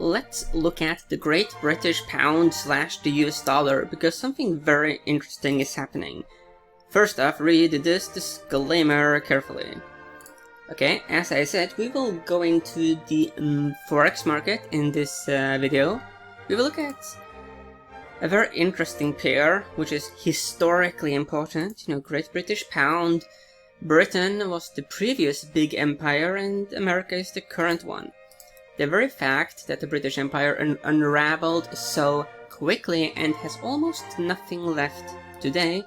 let's look at the Great British Pound / the US dollar, because something very interesting is happening. First off, read this disclaimer carefully. Okay, as I said, we will go into the forex market in this video. We will look at a very interesting pair, which is historically important. You know, Great British Pound. Britain was the previous big empire and America is the current one. The very fact that the British Empire unraveled so quickly and has almost nothing left today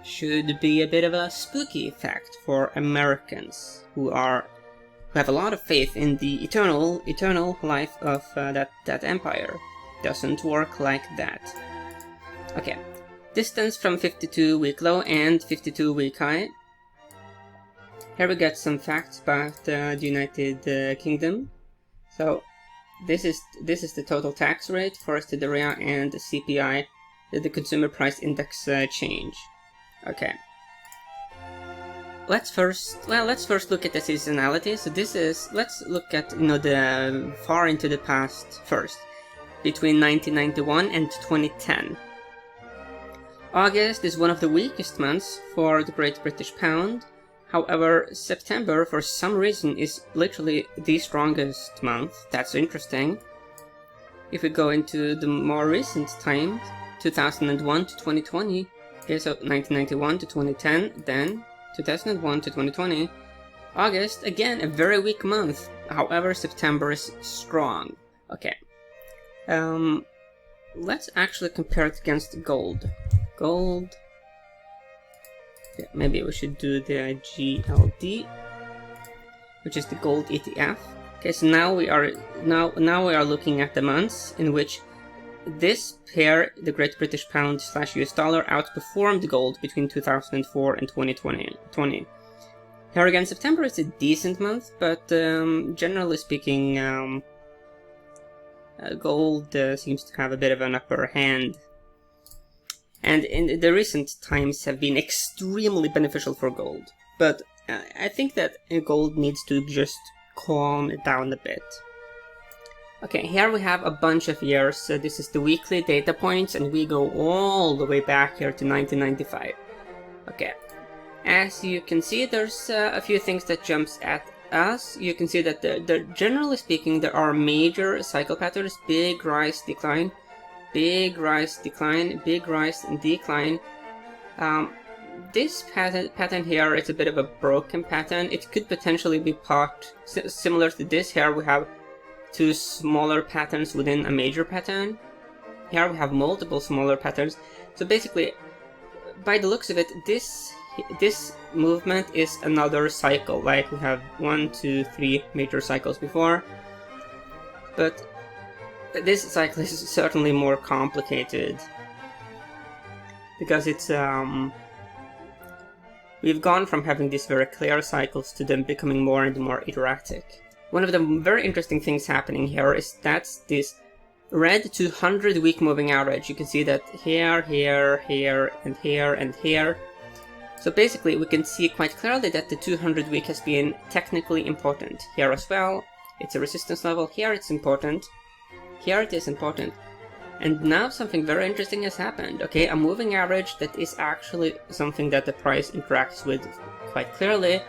should be a bit of a spooky fact for Americans who have a lot of faith in the eternal life of that empire. Doesn't work like that. Okay, distance from 52-week low and 52-week high. Here we get some facts about the United Kingdom. So this is the total tax rate, forested area, and the CPI, the Consumer Price Index change. Okay. Let's first look at the seasonality. So let's look at the far into the past first, between 1991 and 2010. August is one of the weakest months for the Great British Pound. However, September, for some reason, is literally the strongest month. That's interesting. If we go into the more recent time, 2001 to 2020, okay, so 1991 to 2010, then 2001 to 2020, August, again, a very weak month. However, September is strong. Okay. Let's actually compare it against gold. Gold. Yeah, maybe we should do the GLD, which is the gold ETF. Okay, so now we are looking at the months in which this pair, the Great British Pound / US dollar, outperformed gold between 2004 and 2020. Here again, September is a decent month, but generally speaking, gold seems to have a bit of an upper hand. And in the recent times have been extremely beneficial for gold. But I think that gold needs to just calm it down a bit. Okay, here we have a bunch of years. So this is the weekly data points, and we go all the way back here to 1995. Okay, as you can see, there's a few things that jumps at us. You can see that generally speaking, there are major cycle patterns: big rise, decline. Big rise, decline, big rise and decline. This pattern here is a bit of a broken pattern. It could potentially be similar to this. Here we have two smaller patterns within a major pattern. Here we have multiple smaller patterns. So basically, by the looks of it, this movement is another cycle. Like we have 1, 2, 3 major cycles before. But this cycle is certainly more complicated because it's we've gone from having these very clear cycles to them becoming more and more erratic. One of the very interesting things happening here is that's this red 200-week moving average. You can see that here, here, here, and here, and here. So basically, we can see quite clearly that the 200-week has been technically important. Here as well, it's a resistance level. Here it's important. Here it is important. And now something very interesting has happened. Okay, a moving average that is actually something that the price interacts with quite clearly.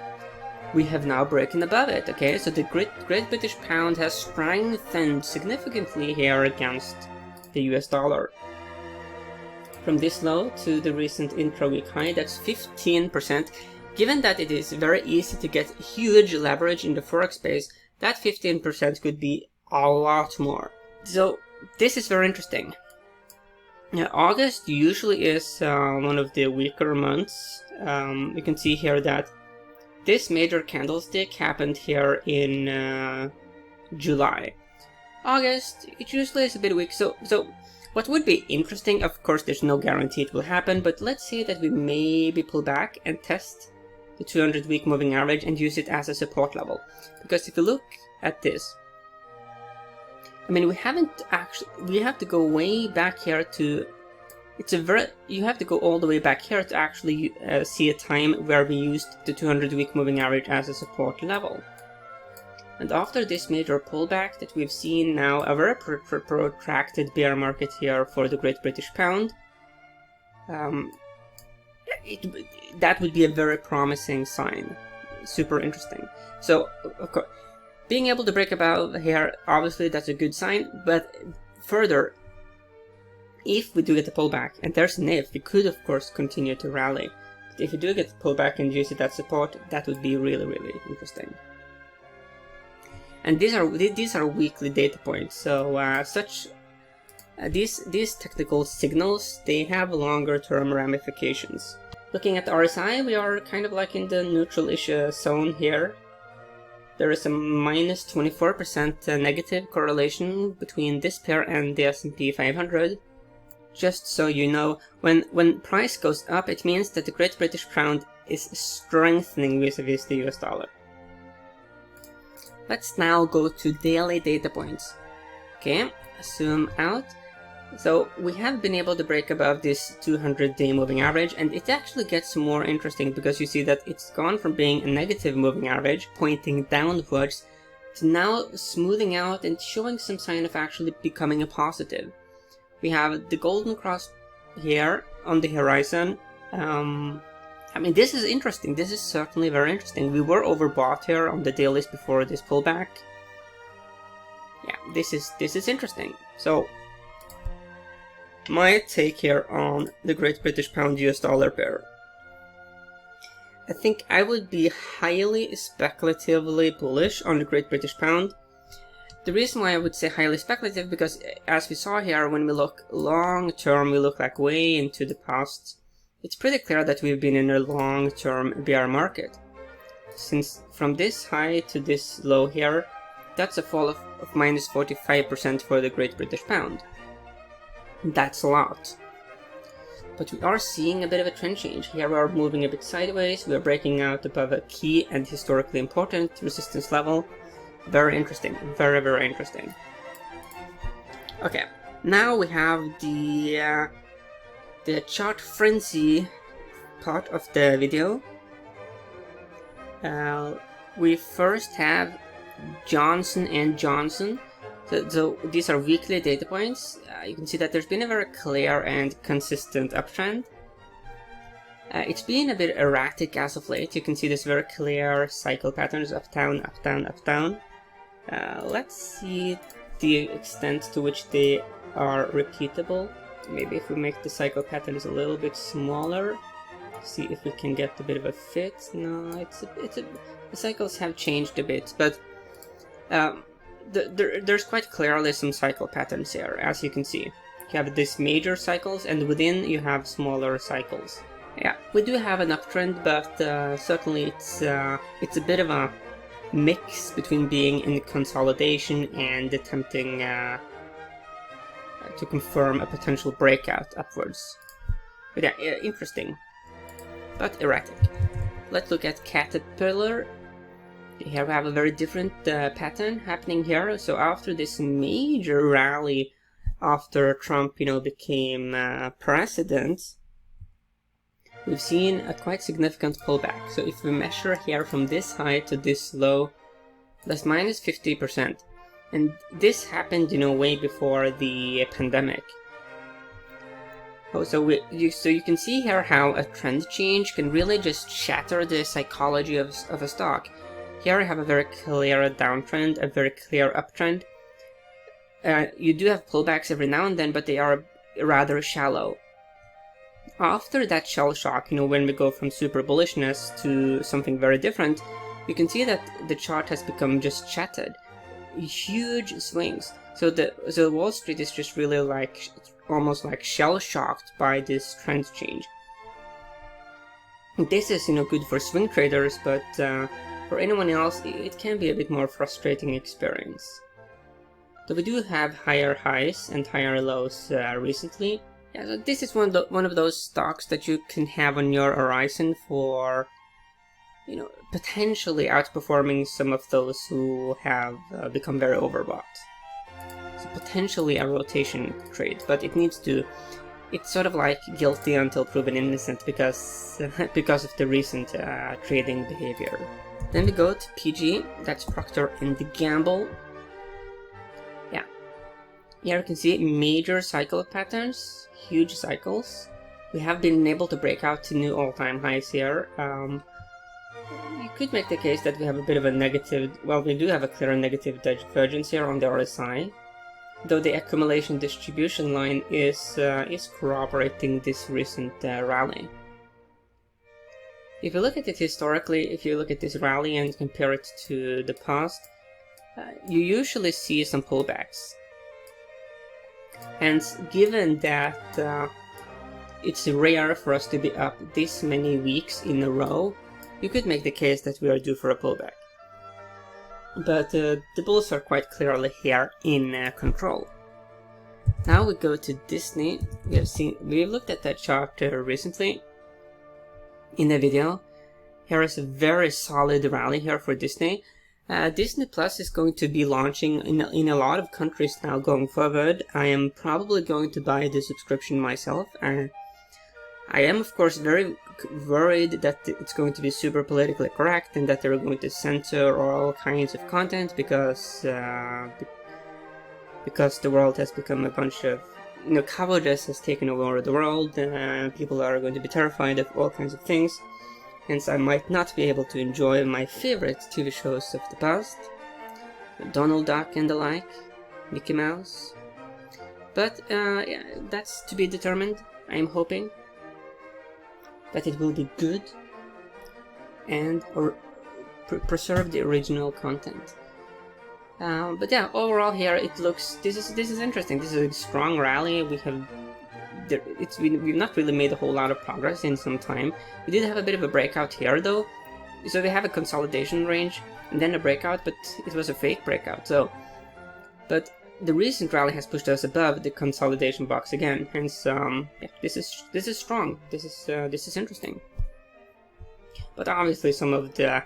We have now broken above it. Okay, so the Great British Pound has strengthened significantly here against the US dollar. From this low to the recent intra-week high, that's 15%. Given that it is very easy to get huge leverage in the forex space, that 15% could be a lot more. So this is very interesting. Now, August usually is one of the weaker months. You can see here that this major candlestick happened here in July. August, it usually is a bit weak. So what would be interesting, of course there's no guarantee it will happen, but let's say that we maybe pull back and test the 200-week moving average and use it as a support level. Because if you look at this, I mean, we have to go way back here to, you have to go all the way back here to actually see a time where we used the 200-week moving average as a support level. And after this major pullback that we've seen now, a very protracted bear market here for the Great British Pound, that would be a very promising sign. Super interesting. So, of course, being able to break above here, obviously that's a good sign, but further, if we do get the pullback, and there's an if, we could of course continue to rally. But if we do get the pullback and use it as support, that would be really, really interesting. And these are weekly data points, so these technical signals, they have longer term ramifications. Looking at the RSI, we are kind of like in the neutral-ish zone here. There is a minus 24% negative correlation between this pair and the S&P 500. Just so you know, when price goes up, it means that the Great British Pound is strengthening vis-a-vis the US dollar. Let's now go to daily data points. Okay, zoom out. So we have been able to break above this 200-day moving average, and it actually gets more interesting because you see that it's gone from being a negative moving average, pointing downwards, to now smoothing out and showing some sign of actually becoming a positive. We have the golden cross here on the horizon. I mean, this is interesting. This is certainly very interesting. We were overbought here on the dailies before this pullback. Yeah, this is interesting. So, my take here on the Great British Pound US dollar pair. I think I would be highly speculatively bullish on the Great British Pound. The reason why I would say highly speculative, because as we saw here, when we look long term, we look like way into the past. It's pretty clear that we've been in a long-term bear market. Since from this high to this low here, that's a fall of minus 45% for the Great British Pound. That's a lot. But we are seeing a bit of a trend change. Here we are moving a bit sideways, we are breaking out above a key and historically important resistance level. Very interesting, very, very interesting. Okay, now we have the chart frenzy part of the video. We first have Johnson and Johnson. So these are weekly data points. You can see that there's been a very clear and consistent uptrend. It's been a bit erratic as of late. You can see this very clear cycle patterns, up, down, up, down, up, down. Let's see the extent to which they are repeatable. Maybe if we make the cycle patterns a little bit smaller, see if we can get a bit of a fit. No, the cycles have changed a bit, but there's quite clearly some cycle patterns here, as you can see. You have these major cycles, and within you have smaller cycles. Yeah, we do have an uptrend, but certainly it's a bit of a mix between being in consolidation and attempting to confirm a potential breakout upwards. But yeah, interesting, but erratic. Let's look at Caterpillar. Here we have a very different pattern happening here. So after this major rally, after Trump, became president, we've seen a quite significant pullback. So if we measure here from this high to this low, that's minus 50%. And this happened, way before the pandemic. So you can see here how a trend change can really just shatter the psychology of a stock. Here I have a very clear downtrend, a very clear uptrend. You do have pullbacks every now and then, but they are rather shallow. After that shell shock, when we go from super bullishness to something very different, you can see that the chart has become just shattered. Huge swings. So Wall Street is just really almost like shell shocked by this trend change. This is good for swing traders, but for anyone else it can be a bit more frustrating experience. So we do have higher highs and higher lows recently. Yeah, so this is one of those stocks that you can have on your horizon for potentially outperforming some of those who have become very overbought. So potentially a rotation trade, but it's sort of like guilty until proven innocent because of the recent trading behavior. Then we go to PG, that's Proctor Gamble. Yeah. Here you can see major cycle patterns, huge cycles. We have been able to break out to new all-time highs here. You could make the case that we have a bit of a negative, well, we do have a clear negative divergence here on the RSI, though the accumulation distribution line is corroborating this recent rally. If you look at it historically, if you look at this rally and compare it to the past, you usually see some pullbacks. And given that it's rare for us to be up this many weeks in a row, you could make the case that we are due for a pullback. But the bulls are quite clearly here in control. Now we go to Disney. We've looked at that chart recently in a video. Here is a very solid rally here for Disney. Disney Plus is going to be launching in a lot of countries now going forward. I am probably going to buy the subscription myself. I am of course very worried that it's going to be super politically correct and that they're going to censor all kinds of content because the world has become a bunch of, cowardice has taken over the world, and people are going to be terrified of all kinds of things. Hence I might not be able to enjoy my favorite TV shows of the past, Donald Duck and the like, Mickey Mouse. But yeah, that's to be determined. I am hoping that it will be good and preserve the original content. But yeah, overall here it looks, this is interesting. This is a strong rally. We've not really made a whole lot of progress in some time. We did have a bit of a breakout here though, so we have a consolidation range and then a breakout, but it was a fake breakout. But the recent rally has pushed us above the consolidation box again. Hence, yeah, this is strong. This is interesting. But obviously, some of the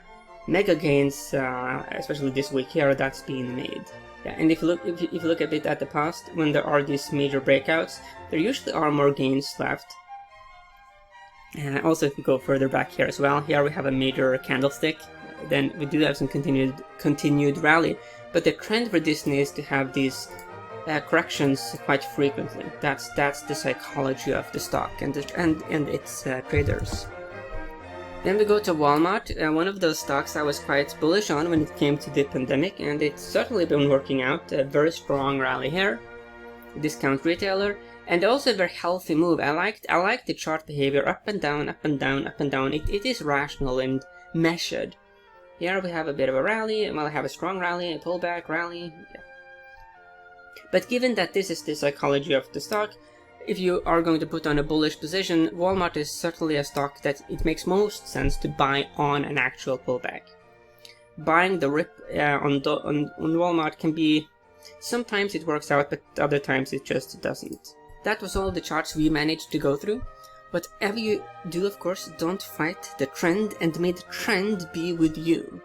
mega gains, especially this week here, that's being made. Yeah, and if you look a bit at the past, when there are these major breakouts, there usually are more gains left. Also, if we go further back here as well, here we have a major candlestick. Then we do have some continued rally. But the trend for Disney is to have these corrections quite frequently. That's the psychology of the stock and its traders. Then we go to Walmart, one of those stocks I was quite bullish on when it came to the pandemic, and it's certainly been working out. A very strong rally here, discount retailer, and also a very healthy move. I like the chart behavior, up and down, up and down, up and down. It is rational and measured. Here we have a bit of a rally, well, I have a strong rally, a pullback rally. Yeah. But given that this is the psychology of the stock, if you are going to put on a bullish position, Walmart is certainly a stock that it makes most sense to buy on an actual pullback. Buying the rip on Walmart can be, sometimes it works out, but other times it just doesn't. That was all the charts we managed to go through. Whatever you do, of course, don't fight the trend and may the trend be with you.